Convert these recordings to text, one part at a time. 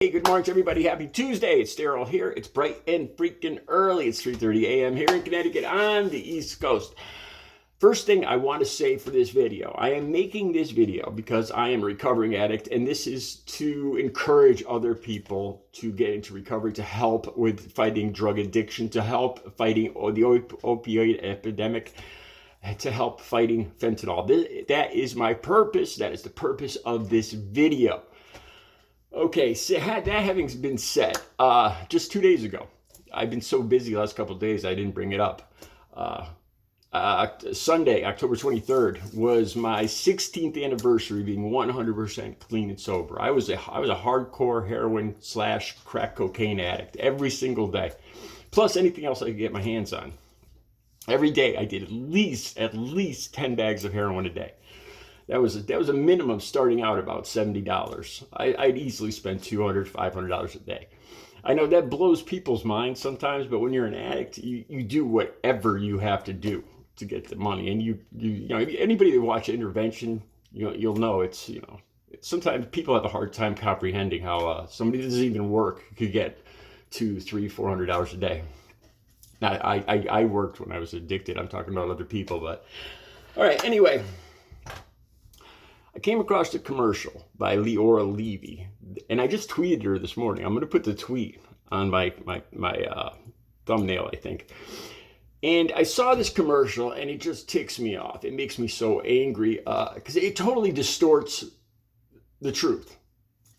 Hey, good morning to everybody. Happy Tuesday. It's Daryl here. It's bright and freaking early. It's 3:30 a.m. here in Connecticut on the East Coast. First thing I want to say for this video, I am making this video because I am a recovering addict, and this is to encourage other people to get into recovery, to help with fighting drug addiction, to help fighting the opioid epidemic, to help fighting fentanyl. That is my purpose. That is the purpose of this video. Okay, so that having been said, just 2 days ago, I've been so busy the last couple of days I didn't bring it up. Sunday, October 23rd, was my 16th anniversary being 100% clean and sober. I was a hardcore heroin / crack cocaine addict every single day, plus anything else I could get my hands on. Every day I did at least 10 bags of heroin a day. That was a minimum starting out about $70. I'd easily spend $200, $500 a day. I know that blows people's minds sometimes, but when you're an addict, you do whatever you have to do to get the money. And you know, anybody that watch Intervention, you'll know it's sometimes people have a hard time comprehending how somebody that doesn't even work could get $200, $300, $400 a day. Now, I worked when I was addicted. I'm talking about other people, but all right. Anyway. I came across a commercial by Leora Levy, and I just tweeted her this morning. I'm going to put the tweet on my thumbnail, I think. And I saw this commercial, and it just ticks me off. It makes me so angry because it totally distorts the truth.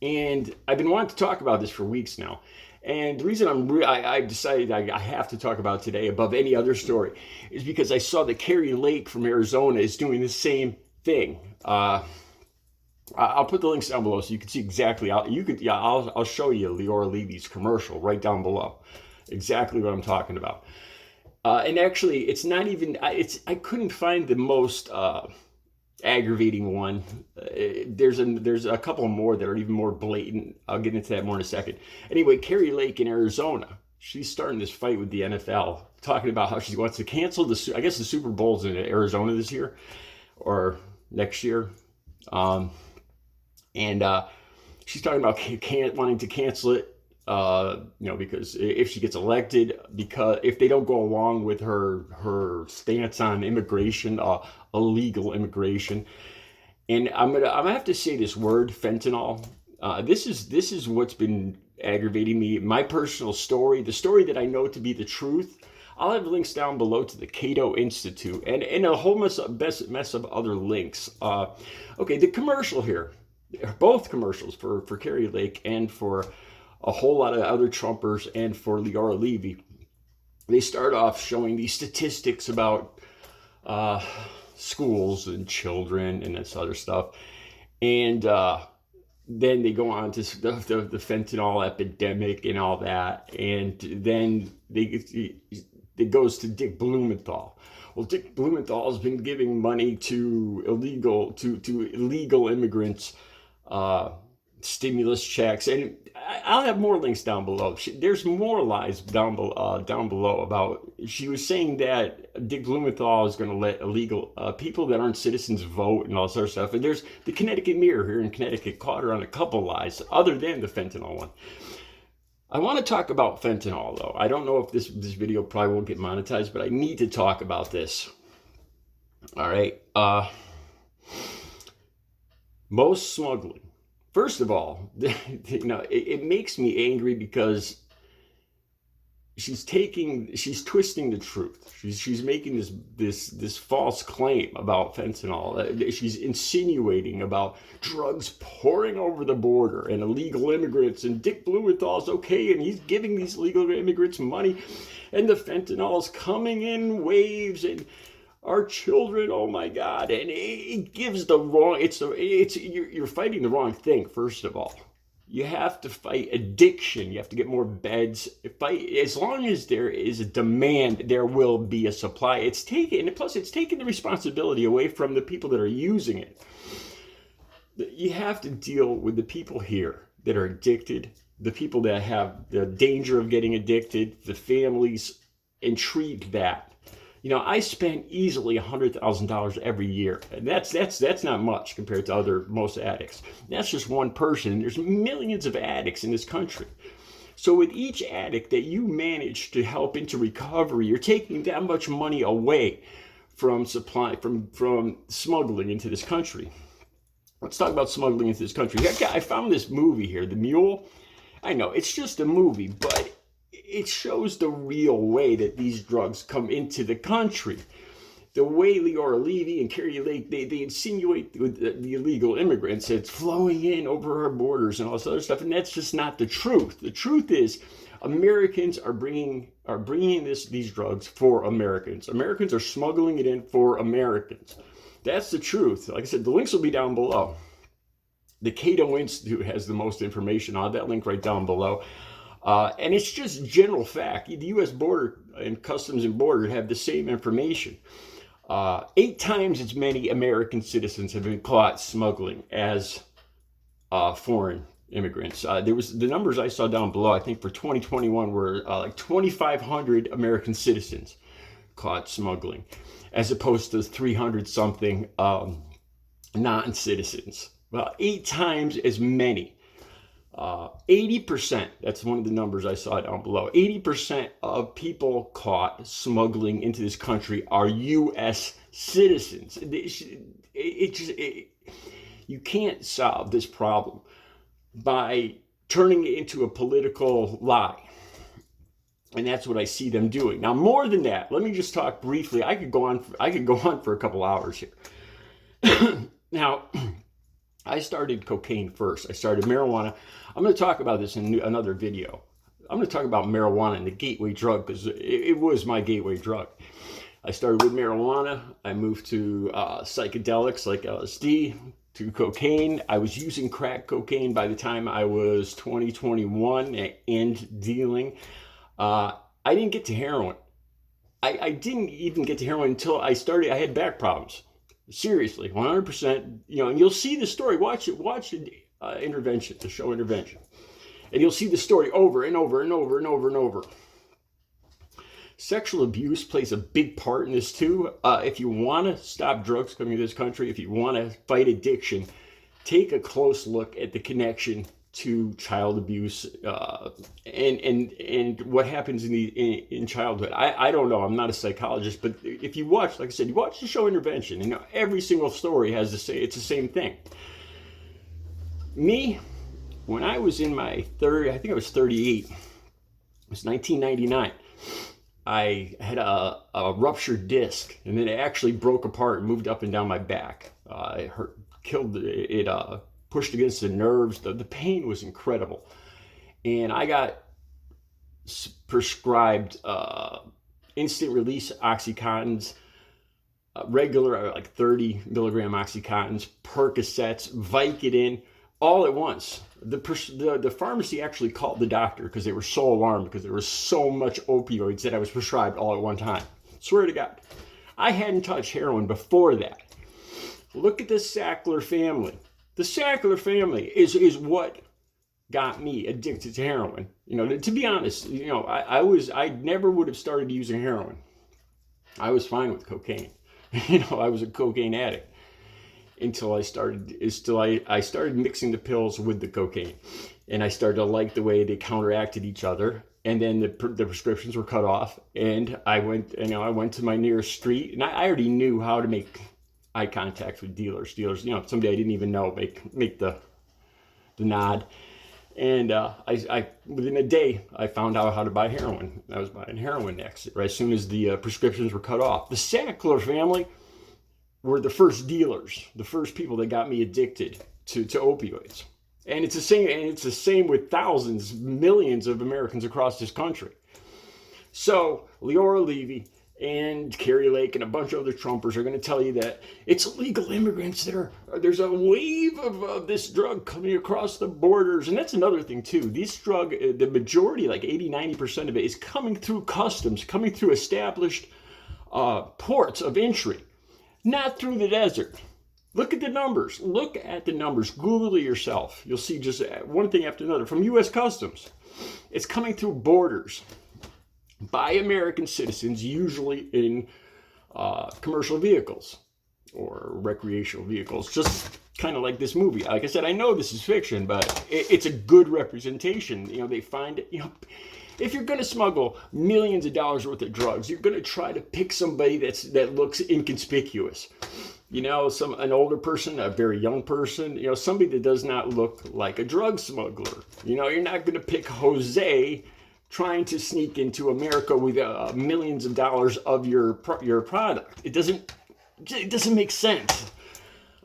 And I've been wanting to talk about this for weeks now. And the reason I decided I have to talk about it today above any other story is because I saw that Carrie Lake from Arizona is doing the same thing. I'll put the links down below so you can see exactly. I'll show you Leora Levy's commercial right down below, exactly what I'm talking about. And actually, it's not even. I couldn't find the most aggravating one. There's a couple more that are even more blatant. I'll get into that more in a second. Anyway, Carrie Lake in Arizona, she's starting this fight with the NFL, talking about how she wants to cancel the Super Bowl's in Arizona this year or next year. And she's talking about wanting to cancel it, because if she gets elected, because if they don't go along with her stance on immigration, illegal immigration. And I'm gonna have to say this word, fentanyl. This is what's been aggravating me. My personal story, the story that I know to be the truth. I'll have links down below to the Cato Institute and a whole mess of other links. Okay, the commercial here, both commercials for Carrie Lake and for a whole lot of other Trumpers and for Leora Levy, they start off showing these statistics about schools and children and this other stuff. And then they go on to the fentanyl epidemic and all that. And then it goes to Dick Blumenthal. Well, Dick Blumenthal has been giving money to illegal immigrants, stimulus checks, and I'll have more links down below. There's more lies down below about. She was saying that Dick Blumenthal is going to let illegal people that aren't citizens vote and all sort of stuff. And there's the Connecticut Mirror here in Connecticut caught her on a couple lies other than the fentanyl one. I want to talk about fentanyl, though. I don't know if this video probably won't get monetized, but I need to talk about this. All right. Most smuggling. First of all, it makes me angry because she's twisting the truth. She's making this false claim about fentanyl. She's insinuating about drugs pouring over the border and illegal immigrants, and Dick Blumenthal's okay, and he's giving these illegal immigrants money, and the fentanyl is coming in waves, and our children, oh my God, and it gives the wrong. You're fighting the wrong thing. First of all, you have to fight addiction. You have to get more beds. As long as there is a demand, there will be a supply. Plus it's taking the responsibility away from the people that are using it. You have to deal with the people here that are addicted, the people that have the danger of getting addicted, the families, and treat that. I spend easily $100,000 every year. And that's not much compared to most addicts. That's just one person. There's millions of addicts in this country. So with each addict that you manage to help into recovery, you're taking that much money away from smuggling into this country. Let's talk about smuggling into this country. I found this movie here, The Mule. I know it's just a movie, but it shows the real way that these drugs come into the country. The way Leora Levy and Carrie Lake, they insinuate with the illegal immigrants, it's flowing in over our borders and all this other stuff, and that's just not the truth. The truth is, Americans are bringing these drugs for Americans. Americans are smuggling it in for Americans. That's the truth. Like I said, the links will be down below. The Cato Institute has the most information. I'll have that link right down below. And it's just general fact. The U.S. Border and Customs and Border have the same information. 8 times as many American citizens have been caught smuggling as foreign immigrants. The numbers I saw down below, I think for 2021 were like 2,500 American citizens caught smuggling, as opposed to 300 something non-citizens. Well, 8 times as many. 80%, that's one of the numbers I saw down below, 80% of people caught smuggling into this country are U.S. citizens. You can't solve this problem by turning it into a political lie. And that's what I see them doing. Now, more than that, let me just talk briefly. I could go on for a couple hours here. Now, I started cocaine first. I started marijuana. I'm going to talk about this in another video. I'm going to talk about marijuana and the gateway drug, because it was my gateway drug. I started with marijuana. I moved to psychedelics like LSD, to cocaine. I was using crack cocaine by the time I was 21 and dealing. I didn't get to heroin. I didn't even get to heroin until I had back problems. Seriously, 100%. And you'll see the story. Watch Intervention, the show Intervention, and you'll see the story over and over and over and over and over. Sexual abuse plays a big part in this too. If you want to stop drugs coming to this country, if you want to fight addiction, take a close look at the connection to child abuse and what happens in childhood. I don't know. I'm not a psychologist, but if you watch, like I said, you watch the show Intervention, every single story has it's the same thing. Me, when I was in my I think I was 38. It was 1999. I had a ruptured disc, and then it actually broke apart and moved up and down my back. It hurt, pushed against the nerves. The pain was incredible. And I got prescribed instant release Oxycontins, regular like 30 milligram Oxycontins, Percocets, Vicodin, all at once. The pharmacy actually called the doctor because they were so alarmed because there was so much opioids that I was prescribed all at one time. Swear to God. I hadn't touched heroin before that. Look at the Sackler family. The Sackler family is what got me addicted to heroin. To be honest, I never would have started using heroin. I was fine with cocaine. I was a cocaine addict until I started mixing the pills with the cocaine, and I started to like the way they counteracted each other. And then the prescriptions were cut off, and I went to my nearest street, and I already knew how to make eye contact with dealers. Somebody I didn't even know make the nod. And I within a day, I found out how to buy heroin. I was buying heroin next, right as soon as the prescriptions were cut off. The Sackler family were the first dealers, the first people that got me addicted to opioids. And it's the same with thousands, millions of Americans across this country. So Leora Levy and Carrie Lake and a bunch of other Trumpers are going to tell you that it's illegal immigrants there's a wave of this drug coming across the borders. And that's another thing too. This drug, the majority, like 80-90% of it, is coming through customs, coming through established ports of entry, not through the desert. Look at the numbers. Google it yourself. You'll see just one thing after another from U.S. Customs. It's coming through borders by American citizens, usually in commercial vehicles or recreational vehicles, just kind of like this movie. Like I said, I know this is fiction, but it's a good representation. They find it, if you're going to smuggle millions of dollars worth of drugs, you're going to try to pick somebody that looks inconspicuous. An older person, a very young person, somebody that does not look like a drug smuggler. You're not going to pick Jose trying to sneak into America with millions of dollars of your product. It doesn't make sense.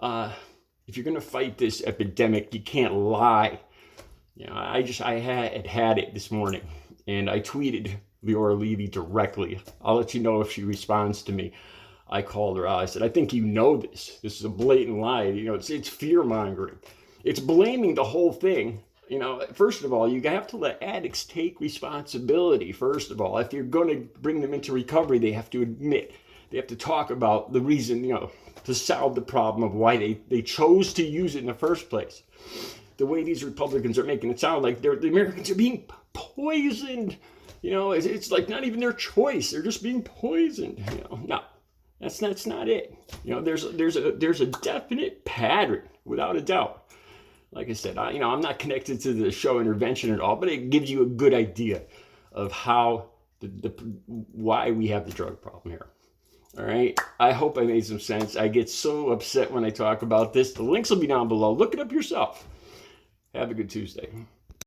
If you're going to fight this epidemic, you can't lie. I had it this morning, and I tweeted Leora Levy directly. I'll let you know if she responds to me. I called her out. I said, I think you know this. This is a blatant lie. It's fear-mongering. It's blaming the whole thing. First of all, you have to let addicts take responsibility. First of all, if you're going to bring them into recovery, they have to admit. They have to talk about the reason, to solve the problem of why they chose to use it in the first place. The way these Republicans are making it sound like the Americans are being poisoned. It's like not even their choice. They're just being poisoned. No. That's not it. There's a definite pattern, without a doubt. Like I said, I'm not connected to the show Intervention at all, but it gives you a good idea of how why we have the drug problem here. All right. I hope I made some sense. I get so upset when I talk about this. The links will be down below. Look it up yourself. Have a good Tuesday.